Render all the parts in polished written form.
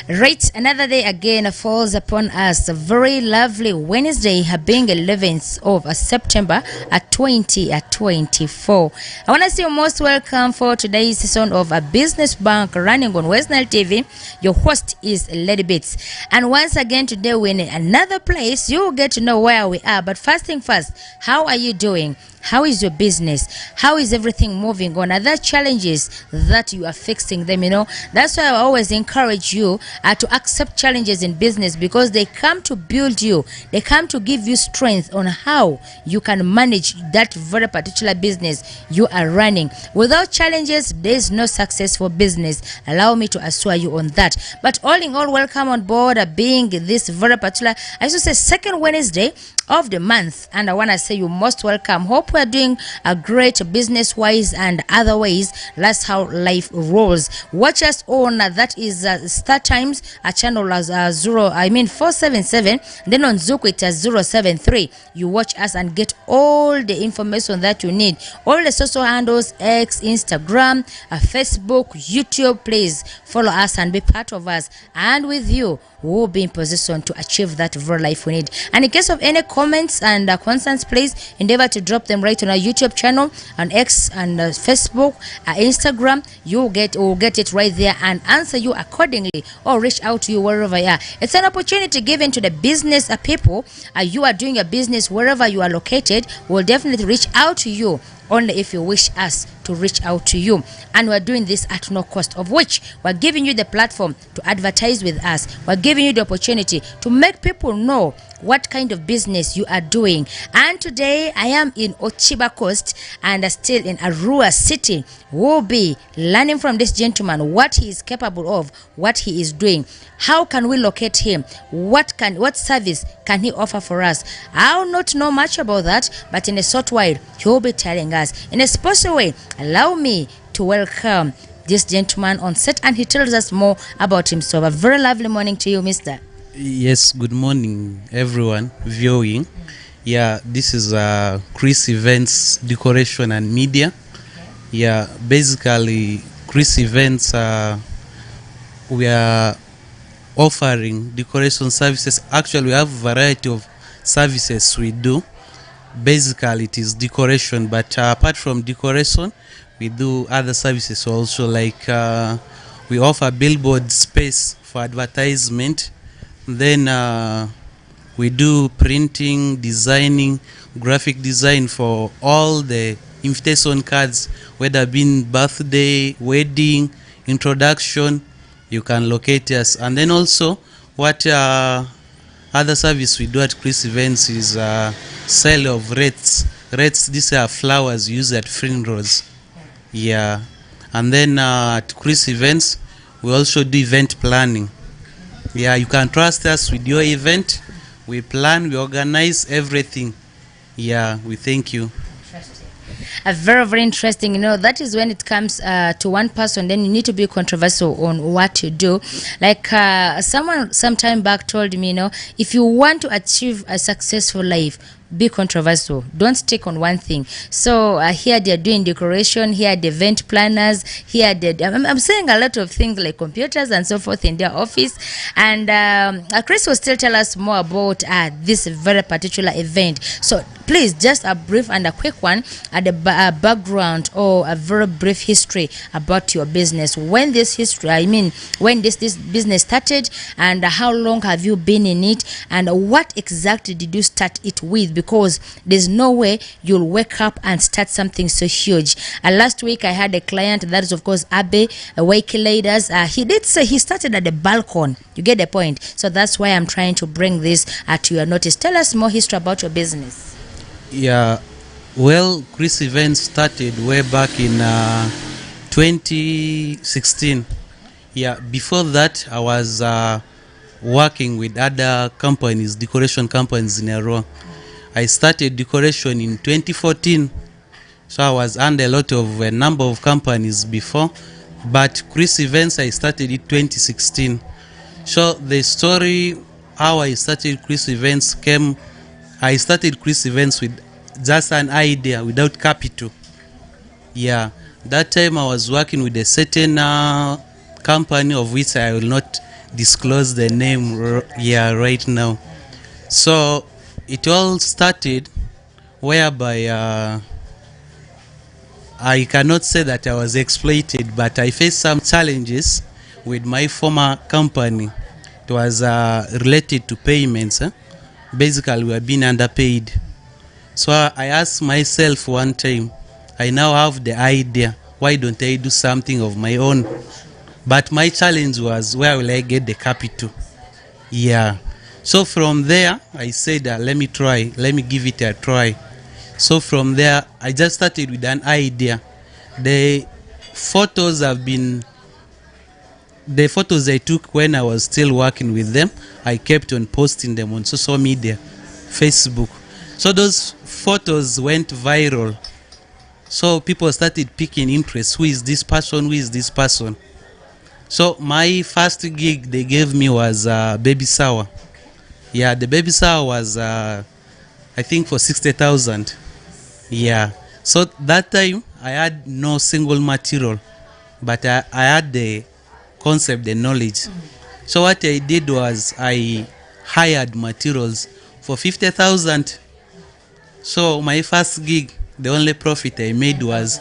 Right, another day again falls upon us. A very lovely Wednesday, being 11th of September at 2024. I want to say you're most welcome for today's season of a Business Bank running on Westnile TV. Your host is Lady Bits. And once again, today we're in another place. You'll get to know where we are. But first thing first, how are you doing? How is your business? How is everything moving on? Are there challenges that you are fixing them? That's why I always encourage you to accept challenges in business, because they come to build you. They come to give you strength on how you can manage that very particular business you are running. Without challenges, there is no successful business. Allow me to assure you on that. But all in all, welcome on board, being this very particular, I should say, second Wednesday of the month, and I want to say you're most welcome. Hope we're doing a great business wise and other ways. That's how life rolls. Watch us on that is Star Times, a channel as 477. Then on Zuku it is 073. You watch us and get all the information that you need. All the social handles: X, Instagram, Facebook, YouTube. Please follow us and be part of us, and with you we will be in position to achieve that very life we need. And in case of any comments and concerns, please endeavor to drop them right on our YouTube channel, on X and Facebook, Instagram. We'll get it right there and answer you accordingly, or reach out to you wherever you are. It's an opportunity given to the business people. You are doing your business wherever you are located. We'll definitely reach out to you only if you wish us to reach out to you, and we're doing this at no cost, of which we're giving you the platform to advertise with us. We're giving you the opportunity to make people know what kind of business you are doing. And today I am in Ochiba Coast and still in Arua City. We'll be learning from this gentleman what he is capable of, what he is doing, how can we locate him, what service can he offer for us. I'll not know much about that, but in a short while he'll be telling us. In a special way, allow me to welcome this gentleman on set, and he tells us more about himself. A very lovely morning to you, mister. Yes, good morning everyone viewing. Yeah, this is Chris Events Decoration and Media. Yeah, basically Chris Events, we are offering decoration services. Actually, we have a variety of services we do. Basically it is decoration, but apart from decoration we do other services also, like we offer billboard space for advertisement. Then we do printing, designing, graphic design for all the invitation cards, whether being birthday, wedding, introduction. You can locate us. And then also what other service we do at Chris Events is sale of wreaths. These are flowers used at funerals. Yeah. And then at Chris Events we also do event planning. Yeah, you can trust us with your event. We plan, we organize everything. Yeah, we thank you. Very, very interesting. That is when it comes to one person, then you need to be controversial on what you do. Like someone some time back told me, if you want to achieve a successful life, be controversial. Don't stick on one thing. So here they're doing decoration, here the event planners, here I'm saying a lot of things like computers and so forth in their office. And Chris will still tell us more about this very particular event. So please, just a brief and a quick one at the background, or a very brief history about your business. When this business started, and how long have you been in it, and what exactly did you start it with? Because there's no way you'll wake up and start something so huge. Last week I had a client, that is of course Abe Waiki Leaders. He did say he started at the balcony. You get the point. So that's why I'm trying to bring this to your notice. Tell us more history about your business. Yeah, well, Chris Events started way back in 2016. Yeah, before that I was working with other companies, decoration companies in Arua. I started decoration in 2014, so I was under a number of companies before, but Chris Events I started in 2016. So the story how I started Chris Events came. I started Chris Events with just an idea, without capital. Yeah, that time I was working with a certain company of which I will not disclose the name right now. So it all started whereby I cannot say that I was exploited, but I faced some challenges with my former company. It was related to payments. Basically, we were being underpaid. So I asked myself one time, I now have the idea, why don't I do something of my own? But my challenge was, where will I get the capital? Yeah. So from there, I said, let me give it a try. So from there, I just started with an idea. The photos I took when I was still working with them, I kept on posting them on social media, Facebook. So those photos went viral. So people started picking interest. Who is this person? Who is this person? So my first gig they gave me was baby shower. Yeah, the baby shower was I think for 60,000. Yeah. So that time I had no single material, but I had the concept, the knowledge. So what I did was I hired materials for 50,000. So my first gig, the only profit I made was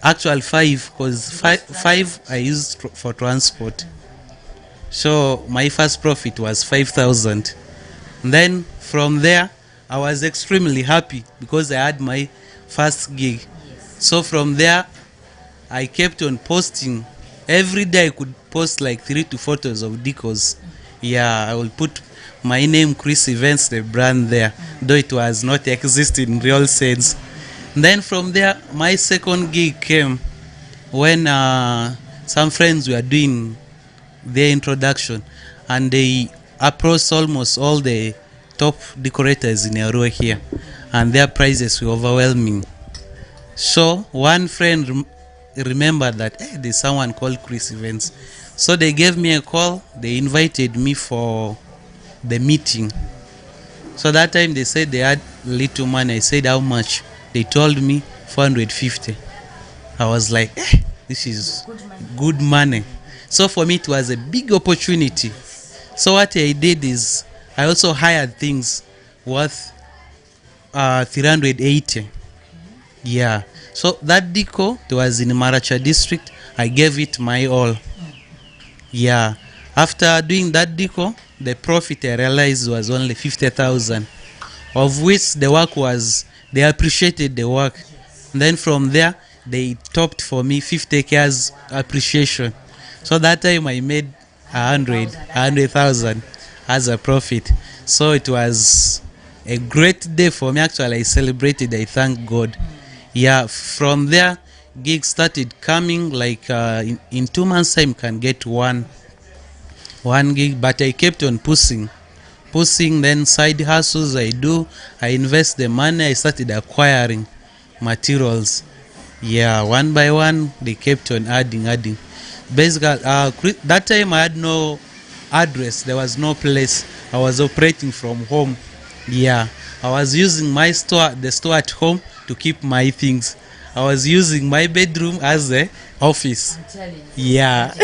actual 5, because 5 I used for transport. So my first profit was 5,000. Then from there, I was extremely happy because I had my first gig. So from there, I kept on posting. Every day I could post like 3 to 4 photos of decos. Yeah, I will put my name, Chris Events, the brand there, though it was not existing in real sense. Then from there, my second gig came when some friends were doing their introduction, and they approached almost all the top decorators in Arua here, and their prices were overwhelming. So one friend remembered that there's someone called Chris Events. So they gave me a call. They invited me for the meeting. So that time they said they had little money. I said, how much? They told me 450. I was like, this is good money. So for me, it was a big opportunity. So what I did is I also hired things worth 380. Yeah. So that deco, it was in Maracha district. I gave it my all. Yeah. After doing that deco, the profit I realized was only 50,000, of which the work was, they appreciated the work. And then from there, they topped for me 50K's appreciation. So that time I made 100,000 as a profit. So it was a great day for me. Actually, I celebrated. I thank God. Yeah, from there, gigs started coming. Like in 2 months' time, can get one gig. But I kept on pushing. Then side hustles I do. I invest the money. I started acquiring materials. Yeah, one by one, they kept on adding. Basically, that time I had no address. There was no place. I was operating from home. Yeah, I was using my store, the store at home, to keep my things. I was using my bedroom as the office. Yeah.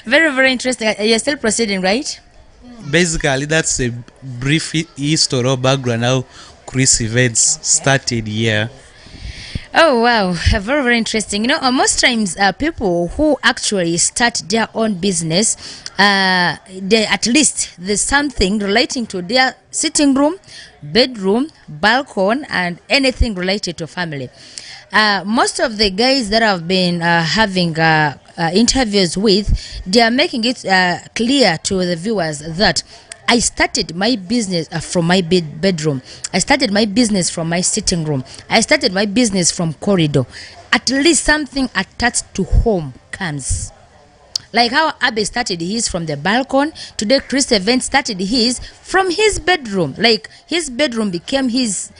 Very, very interesting. You're still proceeding, right? Basically, that's a brief history or background how Chris Events started here. Oh wow, very, very interesting. You know, most times people who actually start their own business, they at least there's something relating to their sitting room, bedroom, balcony, and anything related to family. Most of the guys that I've been having interviews with, they are making it clear to the viewers that I started my business from my bedroom. I started my business from my sitting room. I started my business from corridor. At least something attached to home comes. Like how Abe started his from the balcony. Today Chris Event started his from his bedroom. Like his bedroom became his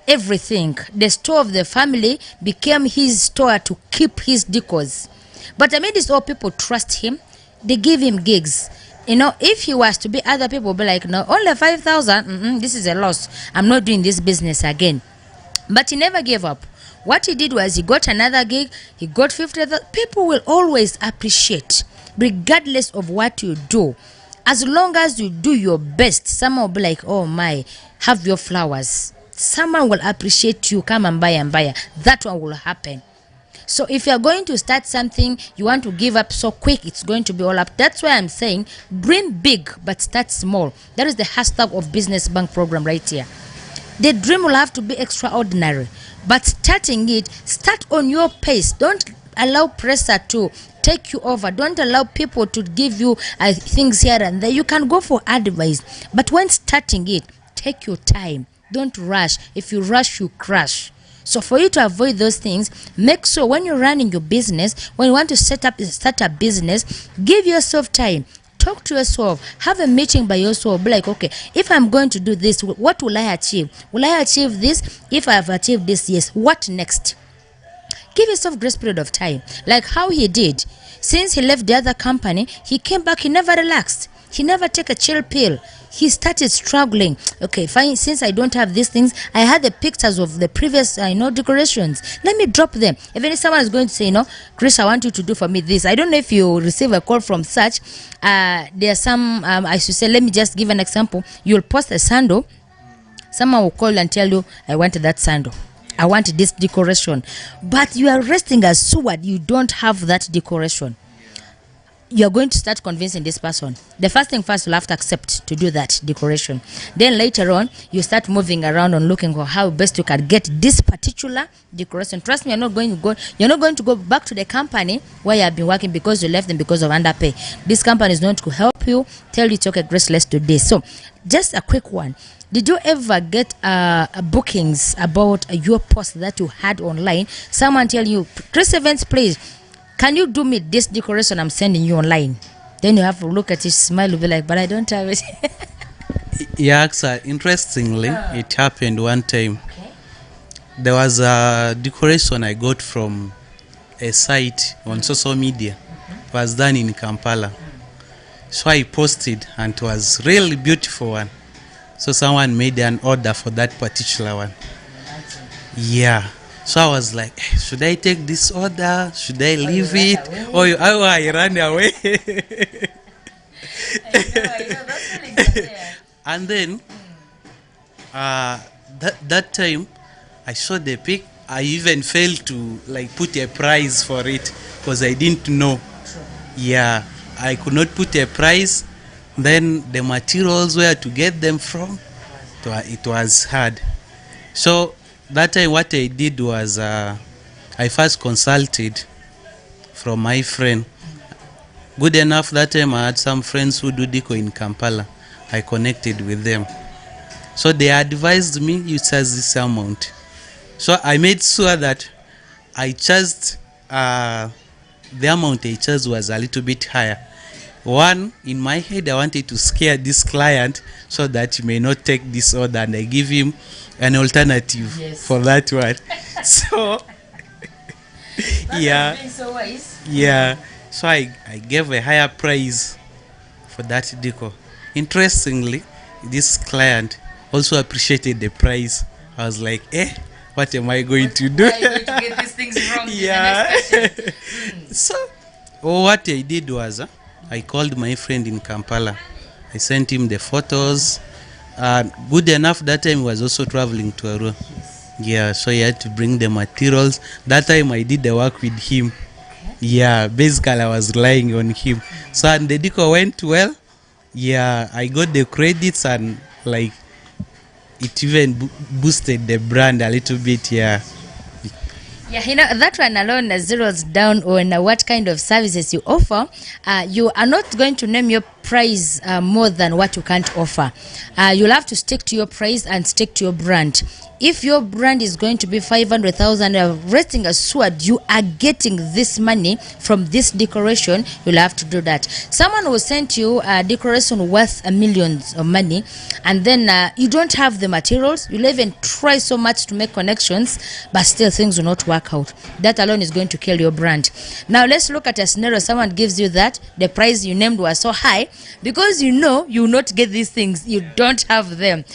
everything. The store of the family became his store to keep his decors. But amid this all, people trust him. They give him gigs. You know, if he was to be, other people be like, no, only 5,000, this is a loss. I'm not doing this business again. But he never gave up. What he did was he got another gig, he got 50,000. People will always appreciate, regardless of what you do. As long as you do your best, someone will be like, oh my, have your flowers. Someone will appreciate you, come and buy. That one will happen. So if you're going to start something, you want to give up so quick, it's going to be all up. That's why I'm saying dream big, but start small. That is the hashtag of Business Bank program right here. The dream will have to be extraordinary, but starting it, start on your pace. Don't allow pressure to take you over. Don't allow people to give you things here and there. You can go for advice, but when starting it, take your time. Don't rush. If you rush, you crash. So for you to avoid those things, make sure when you're running your business, when you want to start a business, give yourself time. Talk to yourself. Have a meeting by yourself. Be like, okay, if I'm going to do this, what will I achieve? Will I achieve this? If I have achieved this, yes. What next? Give yourself grace period of time. Like how he did. Since he left the other company, he came back. He never relaxed. He never took a chill pill. He started struggling. Okay, fine. Since I don't have these things, I had the pictures of the previous, decorations. Let me drop them. Even if someone is going to say, Chris, I want you to do for me this. I don't know if you receive a call from such. There are some, I should say, let me just give an example. You'll post a sandal. Someone will call and tell you, I want that sandal. I want this decoration. But you are resting as steward. You don't have that decoration. You're going to start convincing this person. The first thing first, you'll have to accept to do that decoration. Then later on, you start moving around and looking for how best you can get this particular decoration. Trust me, you're not going to go back to the company where you have been working because you left them because of underpay. This company is going to help you, tell you it's okay, Grace, let's do this. So just a quick one. Did you ever get bookings about your post that you had online? Someone tell you, Chris Events, please, can you do me this decoration I'm sending you online? Then you have to look at it, smile, you'll be like, but I don't have it. Yeah, interestingly, it happened one time. Okay. There was a decoration I got from a site on social media. It was done in Kampala. So I posted, and it was really beautiful one. So someone made an order for that particular one. Yeah. So I was like, should I take this order? Should I leave it? Or I ran away. And then, that time, I saw the pic. I even failed to put a price for it because I didn't know. Yeah, I could not put a price. Then the materials, where to get them from, it was hard. So that time what I did was I first consulted from my friend. Good enough, that time I had some friends who do deco in Kampala. I connected with them. So they advised me, you charge this amount. So I made sure that I charged, the amount I charged was a little bit higher. One, in my head, I wanted to scare this client so that he may not take this order, and I give him an alternative for that one. So, yeah. So wise. Yeah. So I gave a higher price for that deco. Interestingly, this client also appreciated the price. I was like, what am I going to do? Are you going to get these things wrong? Yeah. So, what I did was, I called my friend in Kampala. I sent him the photos. Good enough, that time he was also traveling to Arua. Yeah, so he had to bring the materials. That time I did the work with him. Yeah, basically I was relying on him. So and the deco went well. Yeah, I got the credits, and it even boosted the brand a little bit. Yeah. Yeah, that one alone zeroes down on what kind of services you offer. You are not going to name your price more than what you can't offer. You'll have to stick to your price and stick to your brand. If your brand is going to be 500,000, resting assured you are getting this money from this decoration, you'll have to do that. Someone will send you a decoration worth millions of money, and then you don't have the materials. You'll even try so much to make connections, but still things will not work out. That alone is going to kill your brand. Now let's look at a scenario. Someone gives you that, the price you named was so high, because you know you will not get these things, you don't have them.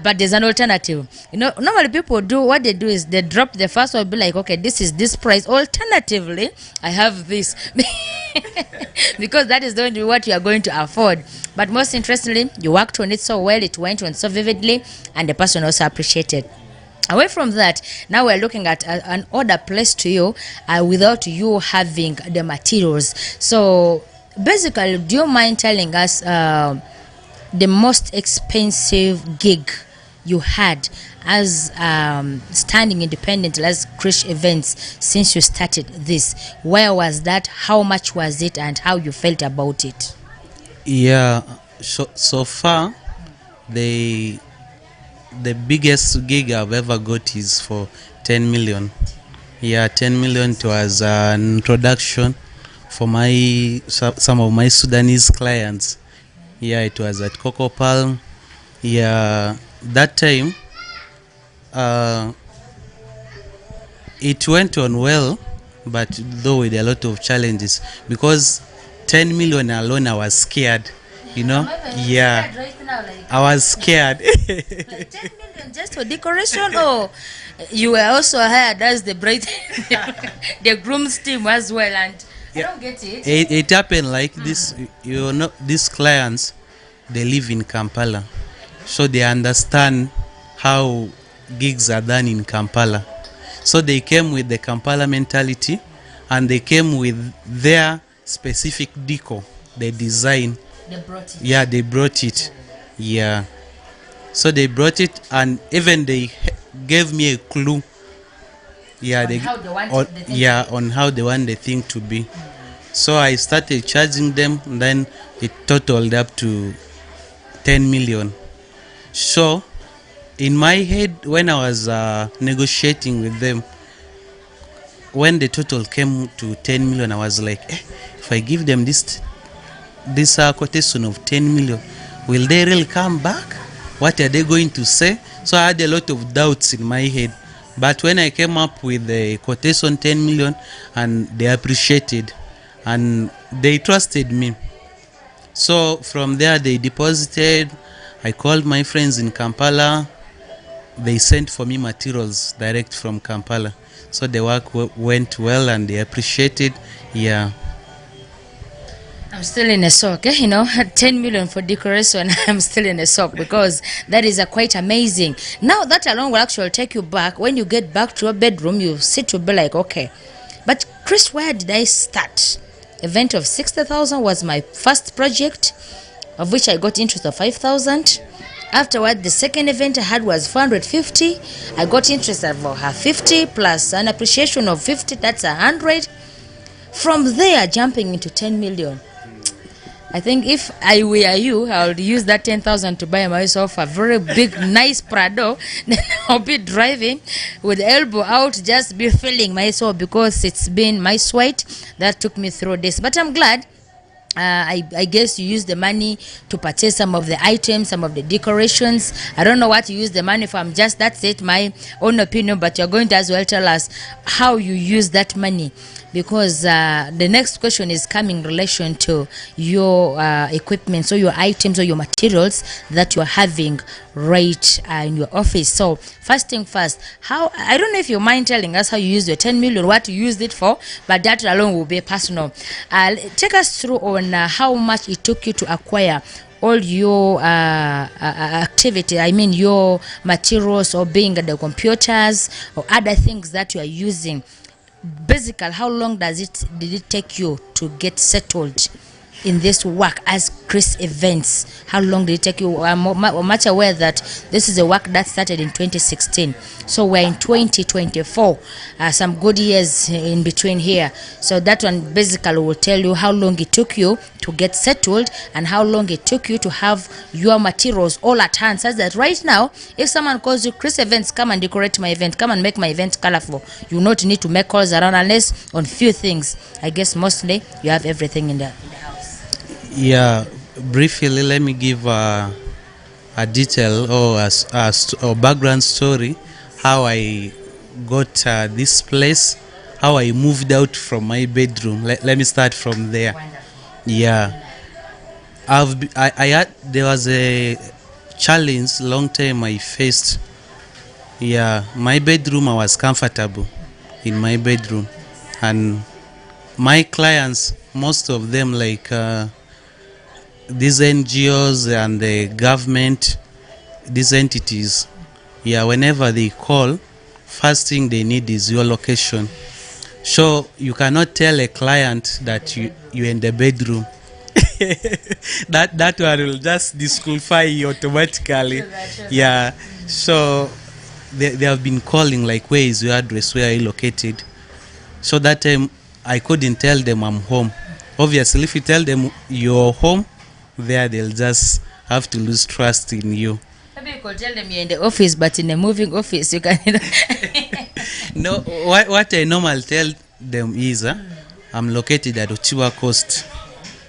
But there's an alternative. You know, normally people do what they do is they drop the first one, be like, okay, this is this price. Alternatively, I have this. Because that is going to be what you are going to afford. But most interestingly, you worked on it so well, it went on so vividly, and the person also appreciated. Away from that, now we're looking at an order placed to you without you having the materials. So basically, do you mind telling us the most expensive gig you had as standing independent as Chris Events since you started this? Where was that? How much was it? And how you felt about it? Yeah, so far, the biggest gig I've ever got is for 10 million. Yeah, 10 million was an introduction for some of my Sudanese clients. Yeah, it was at Coco Palm. Yeah, that time it went on well, but though with a lot of challenges, because 10 million alone, I was scared, you know. Yeah, I was scared. Like 10 million just for decoration, or you were also hired as the bride, the groom's team as well? And yeah, I don't get it. It happened like this. You know, these clients, they live in Kampala, so they understand how gigs are done in Kampala. So they came with the Kampala mentality, and they came with their specific decor, the design. They brought it. Yeah, they brought it. Yeah. So they brought it, and even they gave me a clue. Yeah, on how they want on how they want the thing to be. So I started charging them, and then it totaled up to 10 million. So in my head, when I was negotiating with them, when the total came to 10 million, I was like, if I give them this quotation of 10 million, will they really come back? What are they going to say? So I had a lot of doubts in my head. But when I came up with the quotation 10 million, and they appreciated, and they trusted me. So from there, they deposited. I called my friends in Kampala. They sent for me materials direct from Kampala. So the work went well, and they appreciated. Yeah. I'm still in a shock, you know, 10 million for decoration. I'm still in a shock, because that is quite amazing. Now that alone will actually take you back. When you get back to your bedroom, you sit to be like, okay, but Chris, where did I start? Event of 60,000 was my first project, of which I got interest of 5,000. Afterward, the second event I had was 450. I got interest of 50 plus an appreciation of 50. That's 100. From there, jumping into 10 million. I think if I were you, I would use that 10,000 to buy myself a very big, nice Prado. Then I'll be driving with the elbow out, just be feeling myself, because it's been my sweat that took me through this. But I'm glad. I guess you use the money to purchase some of the items, some of the decorations. I don't know what you use the money for. That's it, my own opinion. But you're going to as well tell us how you use that money, because the next question is coming in relation to your equipment, so your items or your materials that you're having right in your office. So first thing first, I don't know if you mind telling us how you use your 10 million, what you used it for, but that alone will be personal. Take us through on how much it took you to acquire all your activity, I mean your materials, or being the computers or other things that you are using. Basically, how long did it take you to get settled in this work as Chris Events? How long did it take you? I'm much aware that this is a work that started in 2016. So we're in 2024, some good years in between here. So that one basically will tell you how long it took you to get settled, and how long it took you to have your materials all at hand, such that right now, if someone calls you, Chris Events, come and decorate my event, come and make my event colorful, you not need to make calls around, unless on few things. I guess mostly you have everything in the house. Yeah, briefly, let me give a detail or a background story, how I got this place, how I moved out from my bedroom. Let me start from there. Wonderful. Yeah. I had, there was a challenge long time I faced. Yeah, my bedroom, I was comfortable in my bedroom, and my clients, most of them, like these NGOs and the government, these entities, yeah, whenever they call, first thing they need is your location. So you cannot tell a client that you're in the bedroom. That one will just disqualify you automatically. Yeah. So they have been calling like, where is your address? Where are you located? So that time I couldn't tell them I'm home. Obviously, if you tell them you're home, there they'll just have to lose trust in you. Maybe you could tell them you're in the office, but in a moving office, you can. No, what I normally tell them is I'm located at Ochiwa Coast,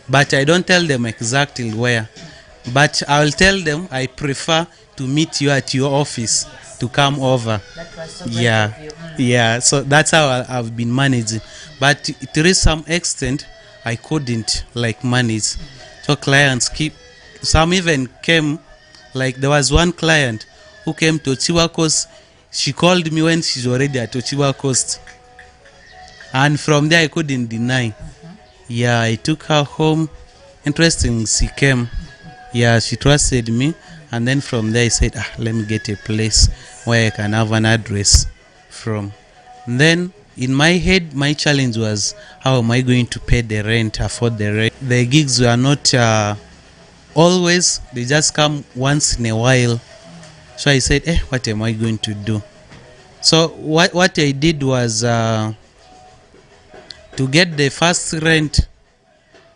but I don't tell them exactly where. But I'll tell them I prefer to meet you at your office to come over. That was so Yeah, great of you. yeah. So that's how I've been managing. But to reach some extent, I couldn't like manage. So clients some even came. Like there was one client who came to Ochiwa Coast. She called me when she's already at Ochiwa Coast, and from there I couldn't deny. Yeah, I took her home. Interesting, she came. Yeah, she trusted me, and then from there I said, let me get a place where I can have an address from. And then in my head, my challenge was, how am I going to pay the rent, afford the rent? The gigs were not always, they just come once in a while. So I said, what am I going to do? So what I did was to get the first rent.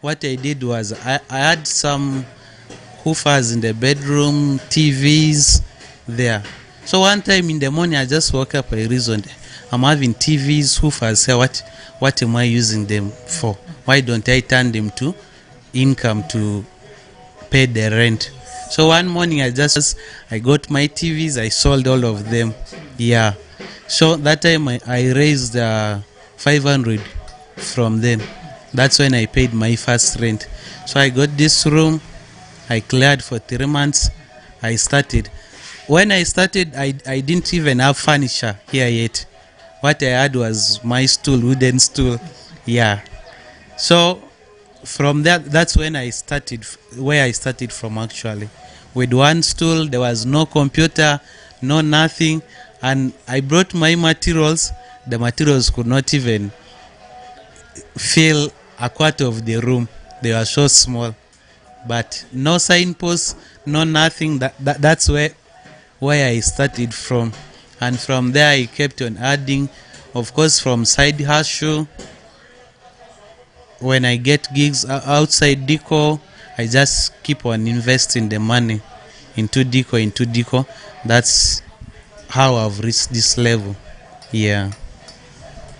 What I did was I had some hoofers in the bedroom, TVs there. So one time in the morning I just woke up, I reasoned, I'm having TVs, hoofers here, what am I using them for? Why don't I turn them to income to pay the rent? So one morning I got my TVs, I sold all of them. Yeah. So that time I raised 500 from them. That's when I paid my first rent. So I got this room, I cleared for 3 months, I started. When I started, I didn't even have furniture here yet. What I had was my stool, wooden stool. Yeah. So from that's when I started, where I started from actually. With one stool, there was no computer, no nothing. And I brought my materials. The materials could not even fill a quarter of the room. They were so small. But no signposts, no nothing. That's where I started from. And from there I kept on adding. Of course, from side hustle, when I get gigs outside Deco, I just keep on investing the money into Deco. That's how I've reached this level. Yeah.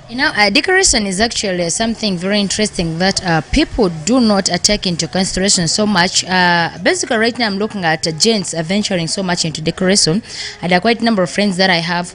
You know, decoration is actually something very interesting that people do not take into consideration so much. Basically, right now I'm looking at gents venturing so much into decoration, and there are quite a number of friends that I have